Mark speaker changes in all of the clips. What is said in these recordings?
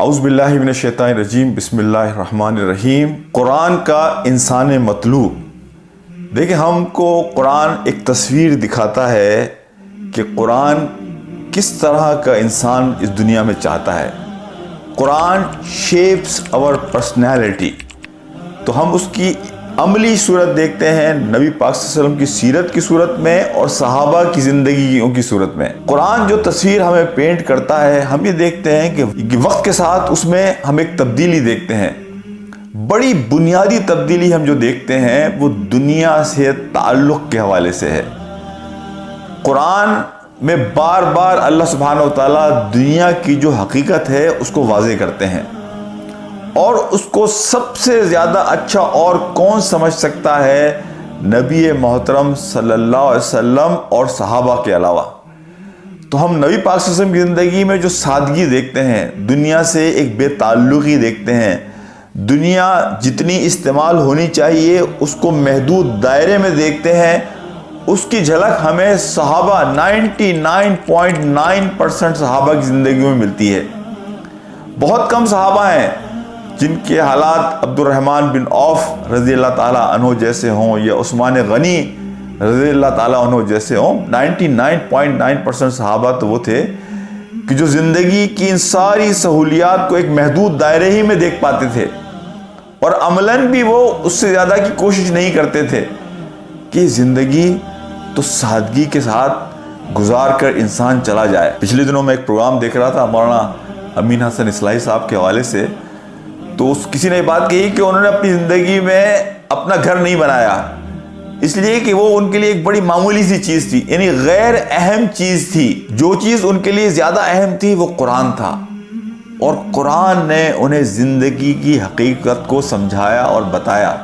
Speaker 1: اعوذ باللہ من الشیطان الرجیم، بسم اللہ الرحمن الرحیم۔ قرآن کا انسان مطلوب۔ دیکھیں، ہم کو قرآن ایک تصویر دکھاتا ہے کہ قرآن کس طرح کا انسان اس دنیا میں چاہتا ہے۔ قرآن شیپس اور پرسنالٹی۔ تو ہم اس کی عملی صورت دیکھتے ہیں نبی پاک صلی اللہ علیہ وسلم کی سیرت کی صورت میں اور صحابہ کی زندگیوں کی صورت میں۔ قرآن جو تصویر ہمیں پینٹ کرتا ہے، ہم یہ دیکھتے ہیں کہ وقت کے ساتھ اس میں ہم ایک تبدیلی دیکھتے ہیں۔ بڑی بنیادی تبدیلی ہم جو دیکھتے ہیں وہ دنیا سے تعلق کے حوالے سے ہے۔ قرآن میں بار بار اللہ سبحانہ وتعالیٰ دنیا کی جو حقیقت ہے اس کو واضح کرتے ہیں، اور اس کو سب سے زیادہ اچھا اور کون سمجھ سکتا ہے؟ نبی محترم صلی اللہ علیہ وسلم اور صحابہ کے علاوہ۔ تو ہم نبی پاک صلی اللہ علیہ وسلم کی زندگی میں جو سادگی دیکھتے ہیں، دنیا سے ایک بے تعلقی دیکھتے ہیں، دنیا جتنی استعمال ہونی چاہیے اس کو محدود دائرے میں دیکھتے ہیں، اس کی جھلک ہمیں صحابہ 99.9% صحابہ کی زندگی میں ملتی ہے۔ بہت کم صحابہ ہیں جن کے حالات عبد الرحمن بن عوف رضی اللہ تعالیٰ عنہ جیسے ہوں یا عثمان غنی رضی اللہ تعالیٰ عنہ جیسے ہوں۔ 99.9% صحابہ تو وہ تھے کہ جو زندگی کی ان ساری سہولیات کو ایک محدود دائرے ہی میں دیکھ پاتے تھے، اور عملاً بھی وہ اس سے زیادہ کی کوشش نہیں کرتے تھے کہ زندگی تو سادگی کے ساتھ گزار کر انسان چلا جائے۔ پچھلے دنوں میں ایک پروگرام دیکھ رہا تھا مولانا امین حسن اصلاحی صاحب کے حوالے سے، تو کسی نے بات کہی کہ انہوں نے اپنی زندگی میں اپنا گھر نہیں بنایا، اس لیے کہ وہ ان کے لیے ایک بڑی معمولی سی چیز تھی، یعنی غیر اہم چیز تھی۔ جو چیز ان کے لیے زیادہ اہم تھی وہ قرآن تھا، اور قرآن نے انہیں زندگی کی حقیقت کو سمجھایا اور بتایا۔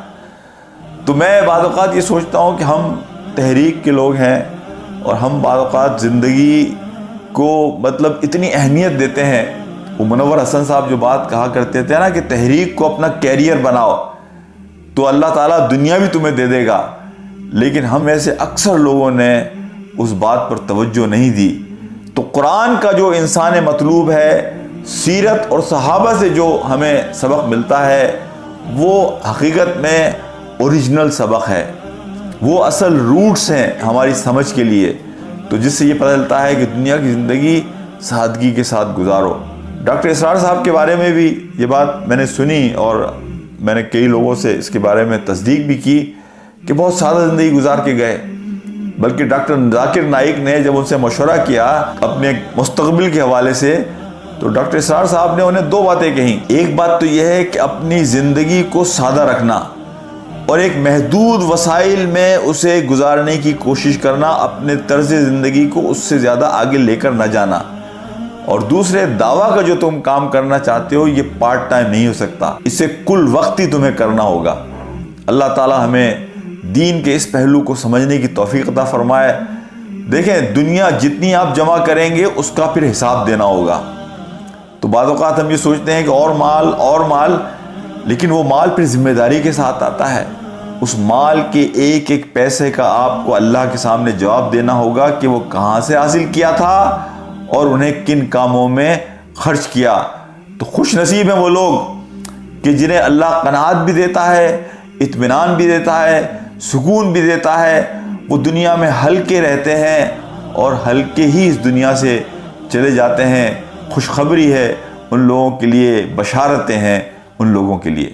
Speaker 1: تو میں بعض اوقات یہ سوچتا ہوں کہ ہم تحریک کے لوگ ہیں، اور ہم بعض اوقات زندگی کو اتنی اہمیت دیتے ہیں۔ وہ منور حسن صاحب جو بات کہا کرتے تھے نا کہ تحریک کو اپنا کیریئر بناؤ تو اللہ تعالیٰ دنیا بھی تمہیں دے دے گا، لیکن ہم ایسے اکثر لوگوں نے اس بات پر توجہ نہیں دی۔ تو قرآن کا جو انسان مطلوب ہے، سیرت اور صحابہ سے جو ہمیں سبق ملتا ہے، وہ حقیقت میں اوریجنل سبق ہے، وہ اصل روٹس ہیں ہماری سمجھ کے لیے، تو جس سے یہ پتہ چلتا ہے کہ دنیا کی زندگی سادگی کے ساتھ گزارو۔ ڈاکٹر اسرار صاحب کے بارے میں بھی یہ بات میں نے سنی، اور میں نے کئی لوگوں سے اس کے بارے میں تصدیق بھی کی کہ بہت سادہ زندگی گزار کے گئے۔ بلکہ ڈاکٹر ذاکر نائک نے جب ان سے مشورہ کیا اپنے مستقبل کے حوالے سے، تو ڈاکٹر اسرار صاحب نے انہیں دو باتیں کہیں۔ ایک بات تو یہ ہے کہ اپنی زندگی کو سادہ رکھنا، اور ایک محدود وسائل میں اسے گزارنے کی کوشش کرنا، اپنے طرز زندگی کو اس سے زیادہ آگے لے کر نہ جانا۔ اور دوسرے، دعویٰ کا جو تم کام کرنا چاہتے ہو یہ پارٹ ٹائم نہیں ہو سکتا، اسے کل وقتی تمہیں کرنا ہوگا۔ اللہ تعالیٰ ہمیں دین کے اس پہلو کو سمجھنے کی توفیق عطا فرمائے۔ دیکھیں، دنیا جتنی آپ جمع کریں گے اس کا پھر حساب دینا ہوگا۔ تو بعض اوقات ہم یہ سوچتے ہیں کہ اور مال، لیکن وہ مال پھر ذمہ داری کے ساتھ آتا ہے۔ اس مال کے ایک ایک پیسے کا آپ کو اللہ کے سامنے جواب دینا ہوگا کہ وہ کہاں سے حاصل کیا تھا اور انہیں کن کاموں میں خرچ کیا۔ تو خوش نصیب ہیں وہ لوگ کہ جنہیں اللہ قناعت بھی دیتا ہے، اطمینان بھی دیتا ہے، سکون بھی دیتا ہے۔ وہ دنیا میں ہلکے رہتے ہیں اور ہلکے ہی اس دنیا سے چلے جاتے ہیں۔ خوشخبری ہے ان لوگوں کے لیے، بشارتیں ہیں ان لوگوں کے لیے۔